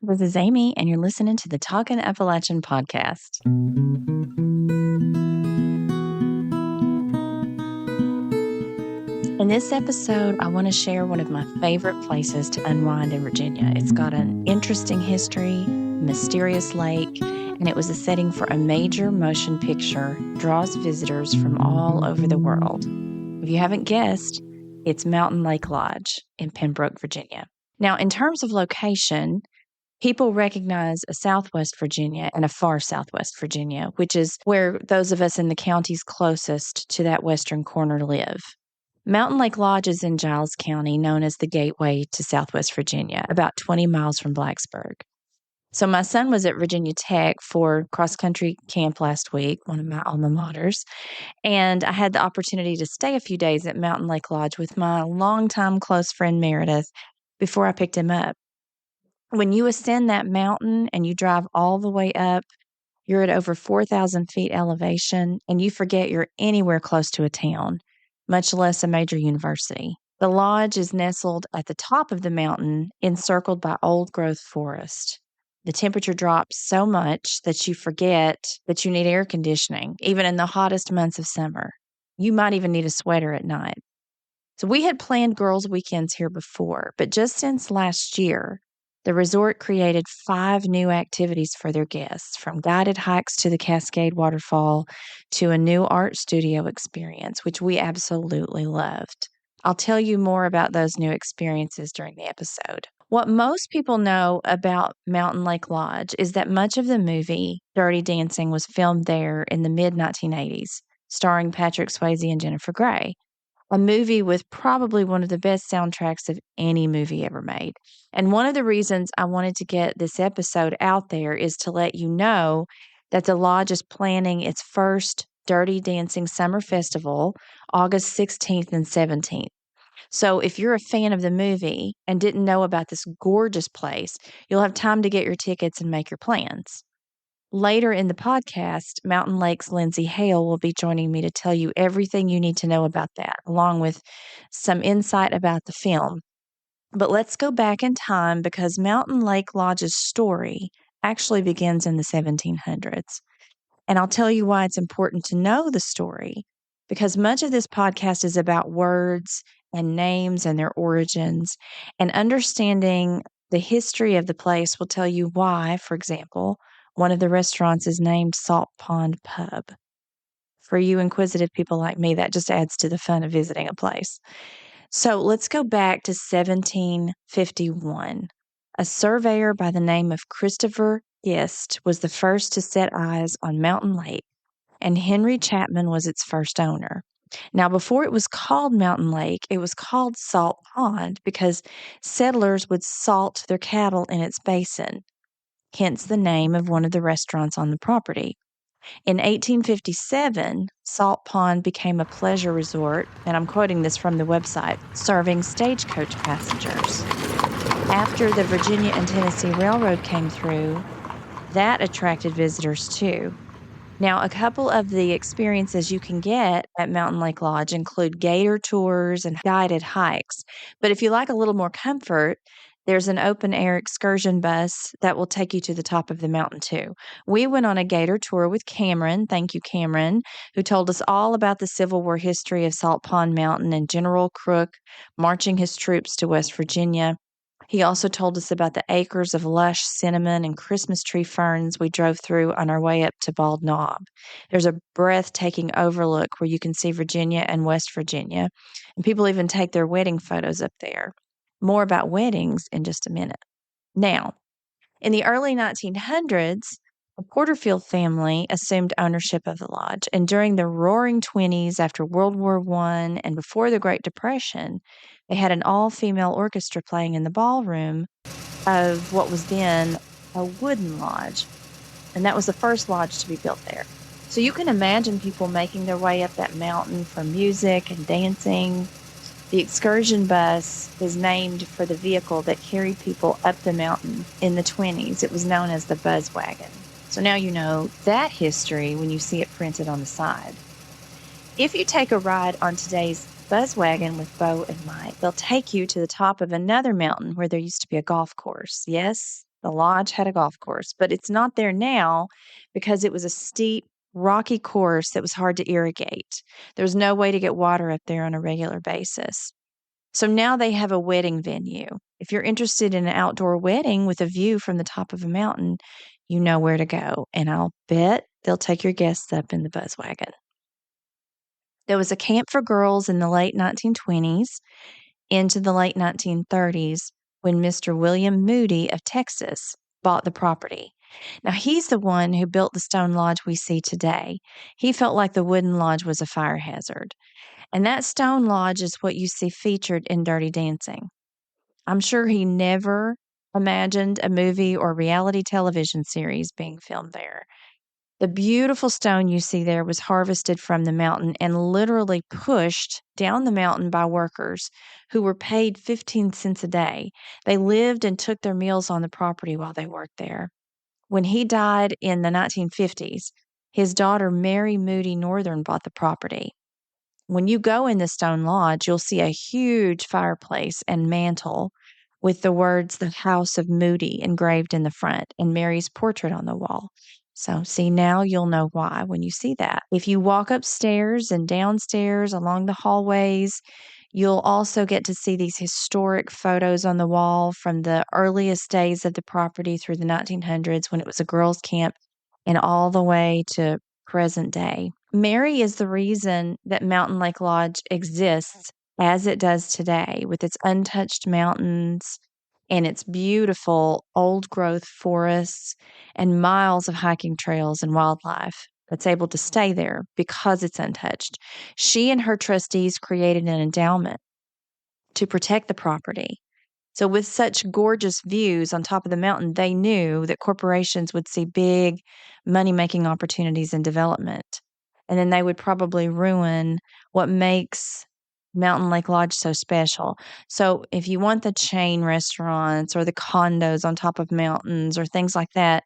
This is Amy, and you're listening to the Talkin' Appalachian podcast. In this episode, I want to share one of my favorite places to unwind in Virginia. It's got an interesting history, mysterious lake, and it was a setting for a major motion picture, draws visitors from all over the world. If you haven't guessed, it's Mountain Lake Lodge in Pembroke, Virginia. Now, in terms of location, people recognize a Southwest Virginia and a far Southwest Virginia, which is where those of us in the counties closest to that western corner live. Mountain Lake Lodge is in Giles County, known as the Gateway to Southwest Virginia, about 20 miles from Blacksburg. So my son was at Virginia Tech for cross-country camp last week, one of my alma maters, and I had the opportunity to stay a few days at Mountain Lake Lodge with my longtime close friend Meredith before I picked him up. When you ascend that mountain and you drive all the way up, you're at over 4,000 feet elevation, and you forget you're anywhere close to a town, much less a major university. The lodge is nestled at the top of the mountain, encircled by old-growth forest. The temperature drops so much that you forget that you need air conditioning, even in the hottest months of summer. You might even need a sweater at night. So we had planned girls' weekends here before, but just since last year, the resort created 5 new activities for their guests, from guided hikes to the Cascade Waterfall to a new art studio experience, which we absolutely loved. I'll tell you more about those new experiences during the episode. What most people know about Mountain Lake Lodge is that much of the movie Dirty Dancing was filmed there in the mid-1980s, starring Patrick Swayze and Jennifer Grey. A movie with probably one of the best soundtracks of any movie ever made. And one of the reasons I wanted to get this episode out there is to let you know that the lodge is planning its first Dirty Dancing Summer Festival, August 16th and 17th. So if you're a fan of the movie and didn't know about this gorgeous place, you'll have time to get your tickets and make your plans. Later in the podcast, Mountain Lake's Lindsay Hale will be joining me to tell you everything you need to know about that, along with some insight about the film. But let's go back in time because Mountain Lake Lodge's story actually begins in the 1700s. And I'll tell you why it's important to know the story, because much of this podcast is about words and names and their origins, and understanding the history of the place will tell you why, for example, one of the restaurants is named Salt Pond Pub. For you inquisitive people like me, that just adds to the fun of visiting a place. So let's go back to 1751. A surveyor by the name of Christopher Gist was the first to set eyes on Mountain Lake, and Henry Chapman was its first owner. Now, before it was called Mountain Lake, it was called Salt Pond because settlers would salt their cattle in its basin, hence the name of one of the restaurants on the property. In 1857, Salt Pond became a pleasure resort, and I'm quoting this from the website, serving stagecoach passengers. After the Virginia and Tennessee Railroad came through, that attracted visitors too. Now, a couple of the experiences you can get at Mountain Lake Lodge include gator tours and guided hikes. But if you like a little more comfort, there's an open-air excursion bus that will take you to the top of the mountain, too. We went on a gator tour with Cameron, thank you, Cameron, who told us all about the Civil War history of Salt Pond Mountain and General Crook marching his troops to West Virginia. He also told us about the acres of lush cinnamon and Christmas tree ferns we drove through on our way up to Bald Knob. There's a breathtaking overlook where you can see Virginia and West Virginia, and people even take their wedding photos up there. More about weddings in just a minute. Now, in the early 1900s, the Porterfield family assumed ownership of the lodge, and during the Roaring Twenties after World War I and before the Great Depression, they had an all-female orchestra playing in the ballroom of what was then a wooden lodge, and that was the first lodge to be built there. So you can imagine people making their way up that mountain for music and dancing. The excursion bus is named for the vehicle that carried people up the mountain in the 20s. It was known as the Buzz Wagon. So now you know that history when you see it printed on the side. If you take a ride on today's Buzz Wagon with Bo and Mike, they'll take you to the top of another mountain where there used to be a golf course. Yes, The lodge had a golf course, but it's not there now because it was a steep, rocky course that was hard to irrigate. There's no way to get water up there on a regular basis. So now they have a wedding venue. If you're interested in an outdoor wedding with a view from the top of a mountain, you know where to go. And I'll bet they'll take your guests up in the buzz wagon. There was a camp for girls in the late 1920s into the late 1930s when Mr. William Moody of Texas bought the property. Now, he's the one who built the stone lodge we see today. He felt like the wooden lodge was a fire hazard. And that stone lodge is what you see featured in Dirty Dancing. I'm sure he never imagined a movie or reality television series being filmed there. The beautiful stone you see there was harvested from the mountain and literally pushed down the mountain by workers who were paid 15 cents a day. They lived and took their meals on the property while they worked there. When he died in the 1950s, his daughter Mary Moody Northern bought the property. When you go in the stone lodge, you'll see a huge fireplace and mantle with the words "The House of Moody" engraved in the front and Mary's portrait on the wall. So, see, now you'll know why when you see that. If you walk upstairs and downstairs along the hallways, you'll also get to see these historic photos on the wall from the earliest days of the property through the 1900s when it was a girls' camp and all the way to present day. Mary is the reason that Mountain Lake Lodge exists as it does today, with its untouched mountains and its beautiful old growth forests and miles of hiking trails and wildlife that's able to stay there because it's untouched. She and her trustees created an endowment to protect the property. So, with such gorgeous views on top of the mountain, they knew that corporations would see big money making opportunities in development. And then they would probably ruin what makes Mountain Lake Lodge so special. So, if you want the chain restaurants or the condos on top of mountains or things like that,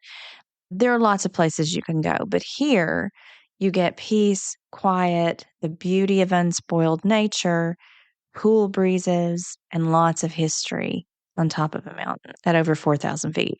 there are lots of places you can go. But here, you get peace, quiet, the beauty of unspoiled nature, cool breezes, and lots of history on top of a mountain at over 4,000 feet.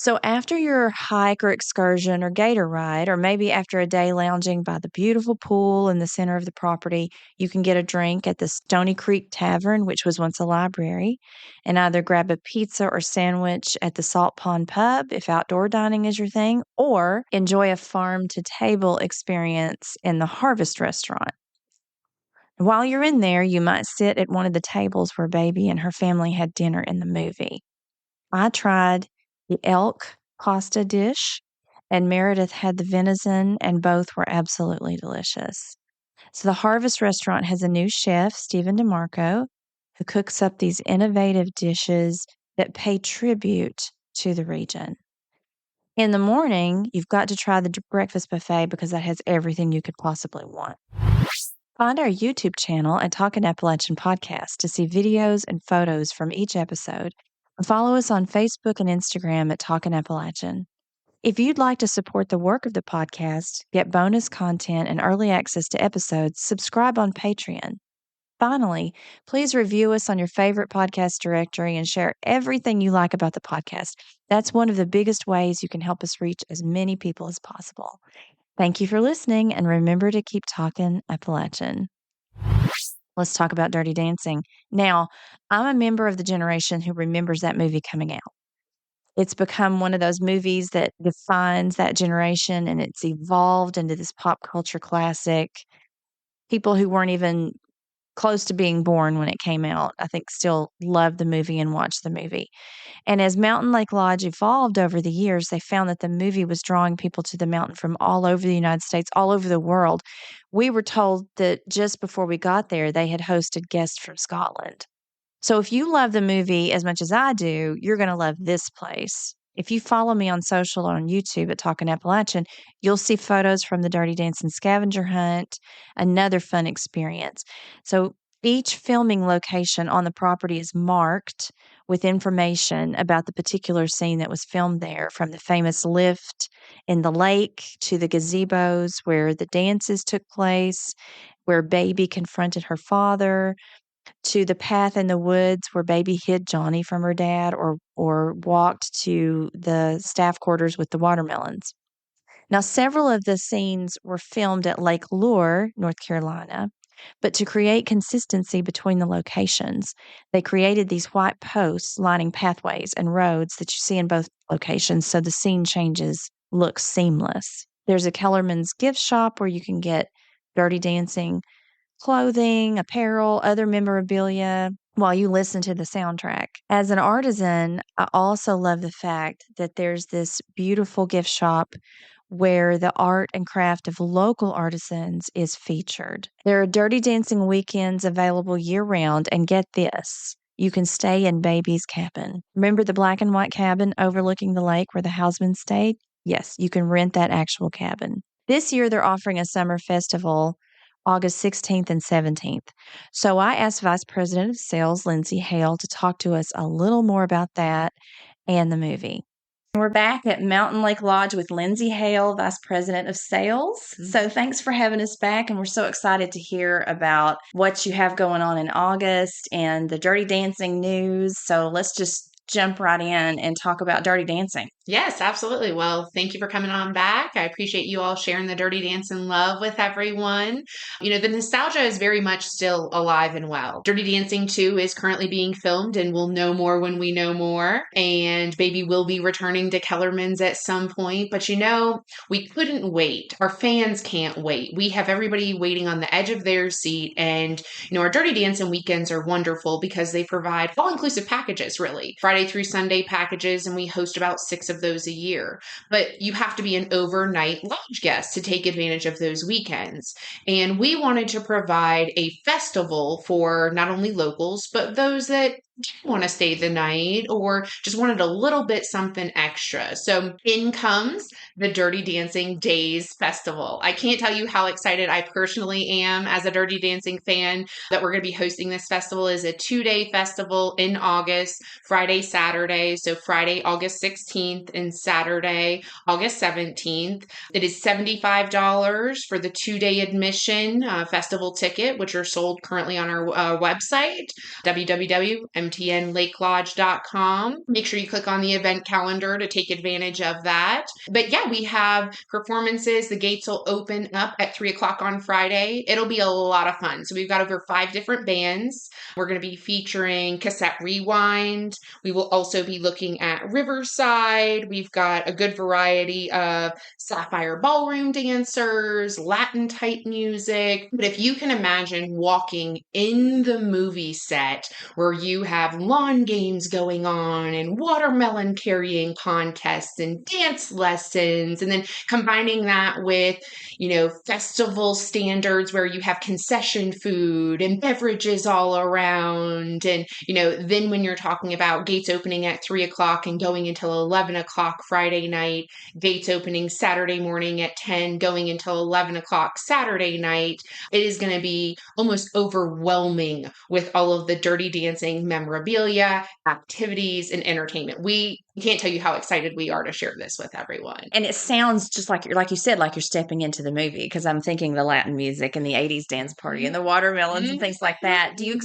So, after your hike or excursion or gator ride, or maybe after a day lounging by the beautiful pool in the center of the property, you can get a drink at the Stony Creek Tavern, which was once a library, and either grab a pizza or sandwich at the Salt Pond Pub if outdoor dining is your thing, or enjoy a farm to table experience in the Harvest Restaurant. While you're in there, you might sit at one of the tables where Baby and her family had dinner in the movie. I tried the elk pasta dish, and Meredith had the venison, and both were absolutely delicious. So, the Harvest Restaurant has a new chef, Stephen DeMarco, who cooks up these innovative dishes that pay tribute to the region. In the morning, you've got to try the breakfast buffet because that has everything you could possibly want. Find our YouTube channel at Talkin' Appalachian Podcast to see videos and photos from each episode. And follow us on Facebook and Instagram at Talkin' Appalachian. If you'd like to support the work of the podcast, get bonus content and early access to episodes, subscribe on Patreon. Finally, please review us on your favorite podcast directory and share everything you like about the podcast. That's one of the biggest ways you can help us reach as many people as possible. Thank you for listening, and remember to keep talking Appalachian. Let's talk about Dirty Dancing. Now, I'm a member of the generation who remembers that movie coming out. It's become one of those movies that defines that generation, and it's evolved into this pop culture classic. People who weren't even close to being born when it came out, I think, still love the movie and watch the movie. And as Mountain Lake Lodge evolved over the years, they found that the movie was drawing people to the mountain from all over the United States, all over the world. We were told that just before we got there, they had hosted guests from Scotland. So if you love the movie as much as I do, you're going to love this place. If you follow me on social or on YouTube at Talkin' Appalachian, you'll see photos from the Dirty Dancing scavenger hunt, another fun experience. So each filming location on the property is marked with information about the particular scene that was filmed there, from the famous lift in the lake to the gazebos where the dances took place, where Baby confronted her father, to the path in the woods where Baby hid Johnny from her dad, or walked to the staff quarters with the watermelons. Now, several of the scenes were filmed at Lake Lure, North Carolina, but to create consistency between the locations, they created these white posts lining pathways and roads that you see in both locations so the scene changes look seamless. There's a Kellerman's gift shop where you can get Dirty Dancing clothing, apparel, other memorabilia while you listen to the soundtrack. As an artisan, I also love the fact that there's this beautiful gift shop where the art and craft of local artisans is featured. There are Dirty Dancing weekends available year round, and get this. You can stay in Baby's cabin. Remember the black and white cabin overlooking the lake where the Hausman stayed? Yes, you can rent that actual cabin. This year, they're offering a summer festival August 16th and 17th. So I asked Vice President of Sales, Lindsay Hale, to talk to us a little more about that and the movie. We're back at Mountain Lake Lodge with Lindsay Hale, Vice President of Sales. So thanks for having us back, and we're so excited to hear about what you have going on in August and the Dirty Dancing news. So let's just jump right in and talk about Dirty Dancing. Yes, absolutely. Well, thank you for coming on back. I appreciate you all sharing the Dirty Dancing love with everyone. You know, the nostalgia is very much still alive and well. Dirty Dancing 2 is currently being filmed, and we'll know more when we know more. And Baby will be returning to Kellerman's at some point. But you know, we couldn't wait. Our fans can't wait. We have everybody waiting on the edge of their seat. And, you know, our Dirty Dancing weekends are wonderful because they provide all-inclusive packages, really. Friday through Sunday packages, and we host about 6 of those a year. But you have to be an overnight lodge guest to take advantage of those weekends. And we wanted to provide a festival for not only locals, but those that want to stay the night or just wanted a little bit something extra. So in comes the Dirty Dancing Days Festival. I can't tell you how excited I personally am as a Dirty Dancing fan that we're going to be hosting this festival. Is a 2-day festival in August, Friday, Saturday. So Friday, August 16th and Saturday, August 17th. It is $75 for the 2-day admission festival ticket, which are sold currently on our website, www.mtnlakelodge.com. Make sure you click on the event calendar to take advantage of that. But yeah, we have performances. The gates will open up at 3 o'clock on Friday. It'll be a lot of fun. So we've got over 5 different bands. We're going to be featuring Cassette Rewind. We will also be looking at Riverside. We've got a good variety of Sapphire Ballroom dancers, Latin type music. But if you can imagine walking in the movie set where you have lawn games going on and watermelon carrying contests and dance lessons, and then combining that with, you know, festival standards where you have concession food and beverages all around. And, you know, then when you're talking about gates opening at 3 o'clock and going until 11 o'clock Friday night, gates opening Saturday morning at 10, going until 11 o'clock Saturday night, it is going to be almost overwhelming with all of the Dirty Dancing memorabilia, activities, and entertainment. We can't tell you how excited we are to share this with everyone. And it sounds just like you said, like you're stepping into the movie, because I'm thinking the Latin music and the 80s dance party and the watermelons and things like that. Do you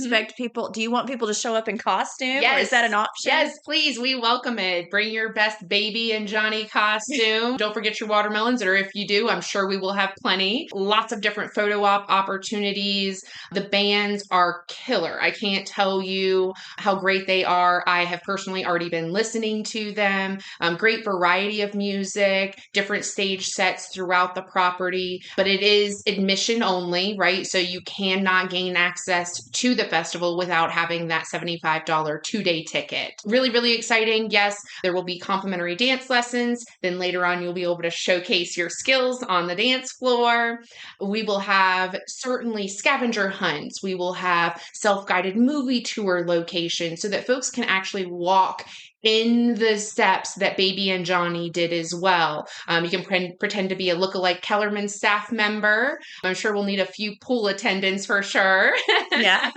want people to show up in costume? Yes. Or is that an option? Yes, please. We welcome it. Bring your best Baby and Johnny costume. Don't forget your watermelons, or if you do, I'm sure we will have plenty. Lots of different photo op opportunities. The bands are killer. I can't tell you how great they are. I have personally already been listening to them. Great variety of music, different stage sets throughout the property, but it is admission only, right? So you cannot gain access to the festival without having that $75 2-day ticket. Really, really exciting. Yes, there will be complimentary dance lessons. Then later on, you'll be able to showcase your skills on the dance floor. We will have certainly scavenger hunts. We will have self-guided movie tour locations so that folks can actually walk in the steps that Baby and Johnny did as well. You can pretend to be a lookalike Kellerman staff member. I'm sure we'll need a few pool attendants for sure. Yeah.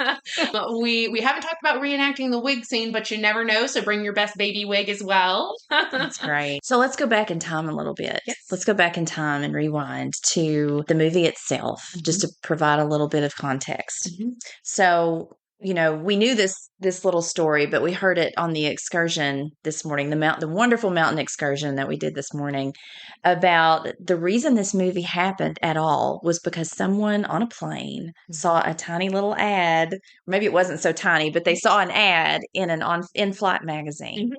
We haven't talked about reenacting the wig scene, but you never know. So bring your best baby wig as well. That's great. So let's go back in time a little bit. Yes. Let's go back in time and rewind to the movie itself, just to provide a little bit of context. So we knew this little story, but we heard it on the excursion this morning, the wonderful mountain excursion that we did this morning, about the reason this movie happened at all was because someone on a plane saw a tiny little ad. Maybe it wasn't so tiny, but they saw an ad in an in-flight magazine.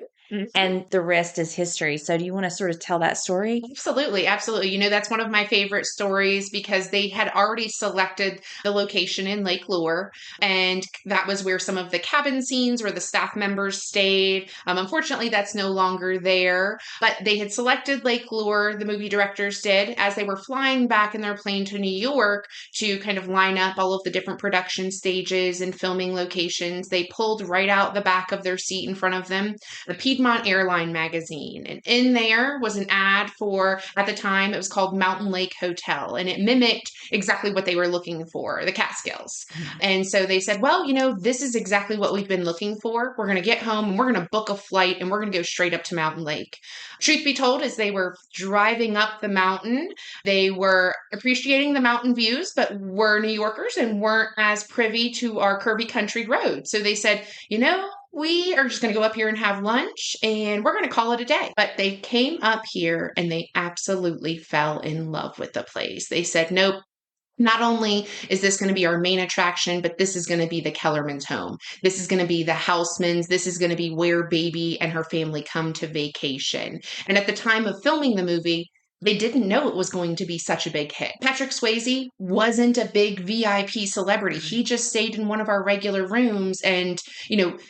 And the rest is history. So do you want to sort of tell that story? Absolutely. Absolutely. That's one of my favorite stories because they had already selected the location in Lake Lure. And that was where some of the cabin scenes where the staff members stayed. Unfortunately, that's no longer there. But they had selected Lake Lure, the movie directors did, as they were flying back in their plane to New York to kind of line up all of the different production stages and filming locations. They pulled right out the back of their seat in front of them the Piedmont Airline magazine. And in there was an ad for, at the time, it was called Mountain Lake Hotel. And it mimicked exactly what they were looking for, the Catskills. And so they said, well, this is exactly what we've been looking for. We're going to get home and we're going to book a flight and we're going to go straight up to Mountain Lake. Truth be told, as they were driving up the mountain, they were appreciating the mountain views, but were New Yorkers and weren't as privy to our curvy country roads. So they said, we are just going to go up here and have lunch and we're going to call it a day. But they came up here and they absolutely fell in love with the place. They said, nope. Not only is this going to be our main attraction, but this is going to be the Kellerman's home. This is going to be the Houseman's. This is going to be where Baby and her family come to vacation. And at the time of filming the movie, they didn't know it was going to be such a big hit. Patrick Swayze wasn't a big VIP celebrity. He just stayed in one of our regular rooms and,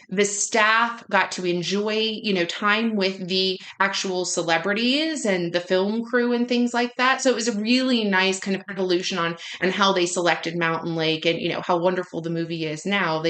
the staff got to enjoy, time with the actual celebrities and the film crew and things like that. So it was a really nice kind of evolution on how they selected Mountain Lake and, how wonderful the movie is now.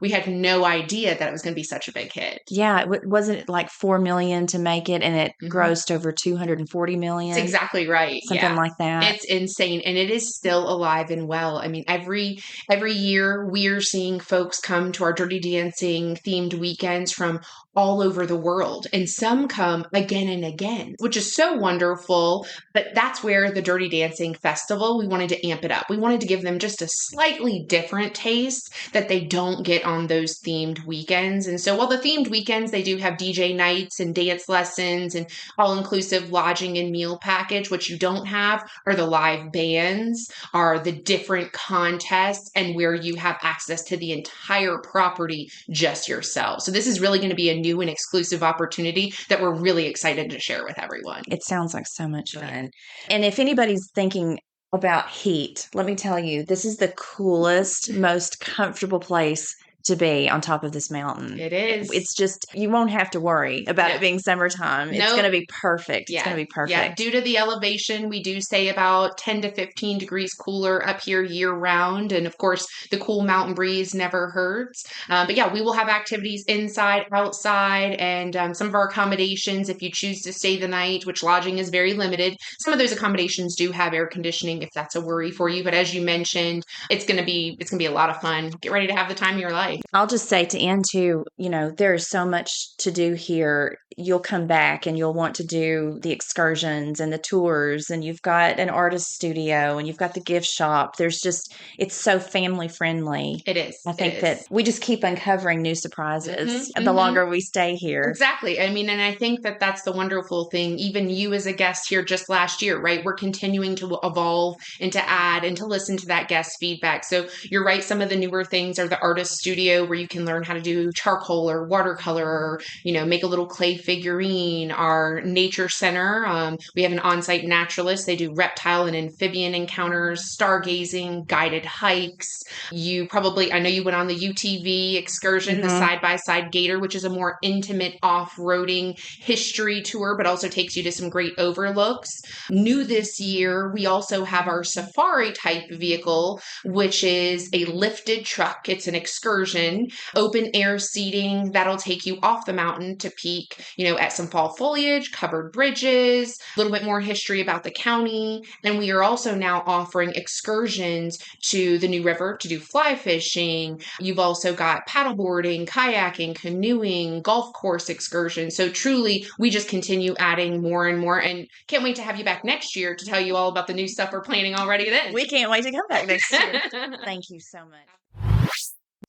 We had no idea that it was going to be such a big hit. Yeah. Wasn't like $4 million to make it and it grossed over $240 million? That's exactly right. Something like that. It's insane. And it is still alive and well. I mean, every year we're seeing folks come to our Dirty Dancing themed weekends from all over the world. And some come again and again, which is so wonderful. But that's where the Dirty Dancing Festival, we wanted to amp it up. We wanted to give them just a slightly different taste that they don't get on those themed weekends. And so while the themed weekends, they do have DJ nights and dance lessons and all-inclusive lodging and meal package. What you don't have are the live bands, are the different contests, and where you have access to the entire property just yourself. So this is really going to be a new and exclusive opportunity that we're really excited to share with everyone. It sounds like so much fun. And if anybody's thinking about heat, let me tell you, this is the coolest, most comfortable place to be on top of this mountain. It is. It's just, you won't have to worry about it being summertime. It's going to be perfect. It's going to be perfect. Yeah. Due to the elevation, we do stay about 10 to 15 degrees cooler up here year round. And of course, the cool mountain breeze never hurts. But yeah, we will have activities inside, outside, and some of our accommodations, if you choose to stay the night, which lodging is very limited. Some of those accommodations do have air conditioning if that's a worry for you. But as you mentioned, it's going to be a lot of fun. Get ready to have the time of your life. I'll just say to end too, there is so much to do here. You'll come back and you'll want to do the excursions and the tours, and you've got an artist studio and you've got the gift shop. It's so family friendly. It is. I think that we just keep uncovering new surprises the longer we stay here. Exactly. I mean, and I think that that's the wonderful thing. Even you as a guest here just last year, right? We're continuing to evolve and to add and to listen to that guest feedback. So you're right. Some of the newer things are the artist studio where you can learn how to do charcoal or watercolor or, make a little clay figurine. Our nature center, we have an on-site naturalist. They do reptile and amphibian encounters, stargazing, guided hikes. I know you went on the UTV excursion, the side-by-side gator, which is a more intimate off-roading history tour, but also takes you to some great overlooks. New this year, we also have our safari type vehicle, which is a lifted truck. It's an excursion, open air seating that'll take you off the mountain to peak, at some fall foliage, covered bridges, a little bit more history about the county. And we are also now offering excursions to the New River to do fly fishing. You've also got paddleboarding, kayaking, canoeing, golf course excursions. So truly, we just continue adding more and more, and can't wait to have you back next year to tell you all about the new stuff we're planning already then. We can't wait to come back next year. Thank you so much.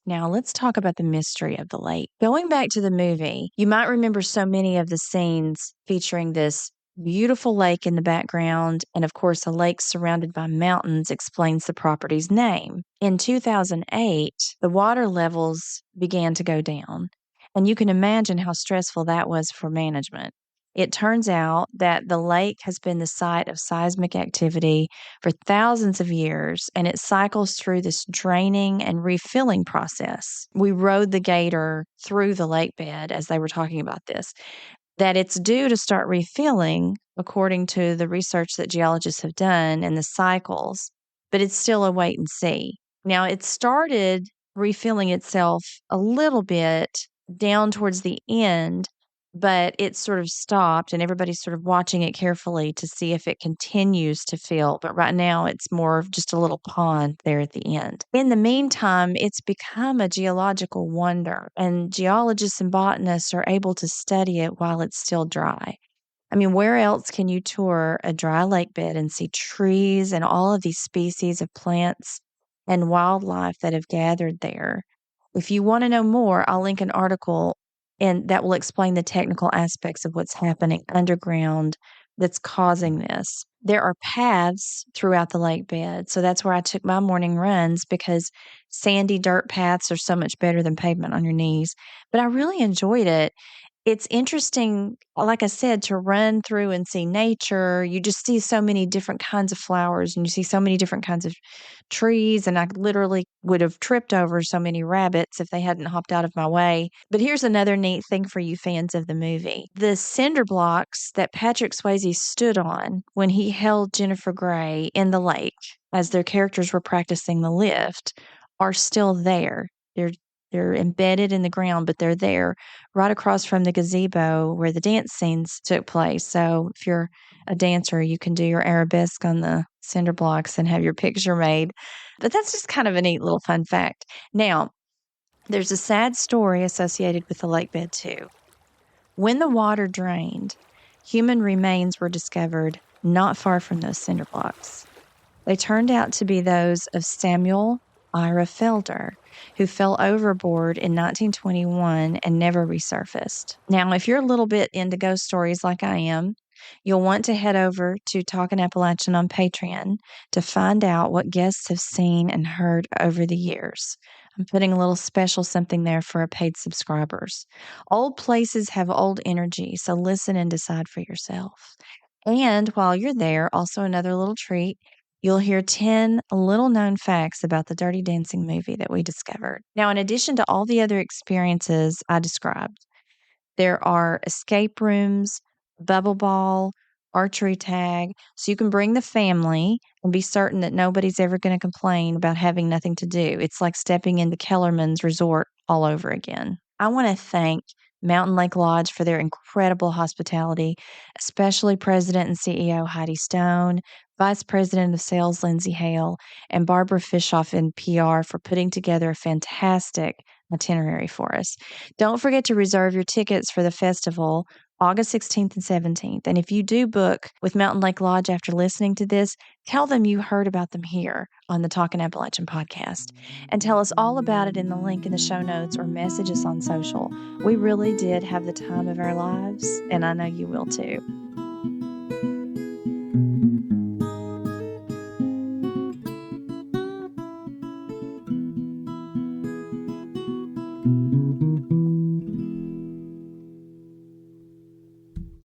Now, let's talk about the mystery of the lake. Going back to the movie, you might remember so many of the scenes featuring this beautiful lake in the background, and of course, a lake surrounded by mountains explains the property's name. In 2008, the water levels began to go down, and you can imagine how stressful that was for management. It turns out that the lake has been the site of seismic activity for thousands of years, and it cycles through this draining and refilling process. We rode the gator through the lake bed as they were talking about this, that it's due to start refilling according to the research that geologists have done and the cycles, but it's still a wait and see. Now, it started refilling itself a little bit down towards the end, but it sort of stopped and everybody's sort of watching it carefully to see if it continues to fill. But right now, it's more of just a little pond there at the end. In the meantime, it's become a geological wonder, and geologists and botanists are able to study it while it's still dry. I mean, where else can you tour a dry lake bed and see trees and all of these species of plants and wildlife that have gathered there? If you want to know more, I'll link an article and that will explain the technical aspects of what's happening underground that's causing this. There are paths throughout the lake bed. So that's where I took my morning runs because sandy dirt paths are so much better than pavement on your knees. But I really enjoyed it. It's interesting, like I said, to run through and see nature. You just see so many different kinds of flowers and you see so many different kinds of trees. And I literally would have tripped over so many rabbits if they hadn't hopped out of my way. But here's another neat thing for you fans of the movie. The cinder blocks that Patrick Swayze stood on when he held Jennifer Grey in the lake as their characters were practicing the lift are still there. They're embedded in the ground, but they're there right across from the gazebo where the dance scenes took place. So if you're a dancer, you can do your arabesque on the cinder blocks and have your picture made. But that's just kind of a neat little fun fact. Now, there's a sad story associated with the lake bed, too. When the water drained, human remains were discovered not far from those cinder blocks. They turned out to be those of Samuel Ira Felder, who fell overboard in 1921 and never resurfaced. Now, if you're a little bit into ghost stories like I am, you'll want to head over to Talkin' Appalachian on Patreon to find out what guests have seen and heard over the years. I'm putting a little special something there for our paid subscribers. Old places have old energy, so listen and decide for yourself. And while you're there, also another little treat, you'll hear 10 little known facts about the Dirty Dancing movie that we discovered. Now, in addition to all the other experiences I described, there are escape rooms, bubble ball, archery tag, so you can bring the family and be certain that nobody's ever going to complain about having nothing to do. It's like stepping into Kellerman's Resort all over again. I want to thank Mountain Lake Lodge for their incredible hospitality, especially President and CEO Heidi Stone, Vice President of Sales Lindsay Hale, and Barbara Fishoff in PR for putting together a fantastic itinerary for us. Don't forget to reserve your tickets for the festival August 16th and 17th. And if you do book with Mountain Lake Lodge after listening to this, tell them you heard about them here on the Talkin' Appalachian podcast. And tell us all about it in the link in the show notes or message us on social. We really did have the time of our lives, and I know you will too.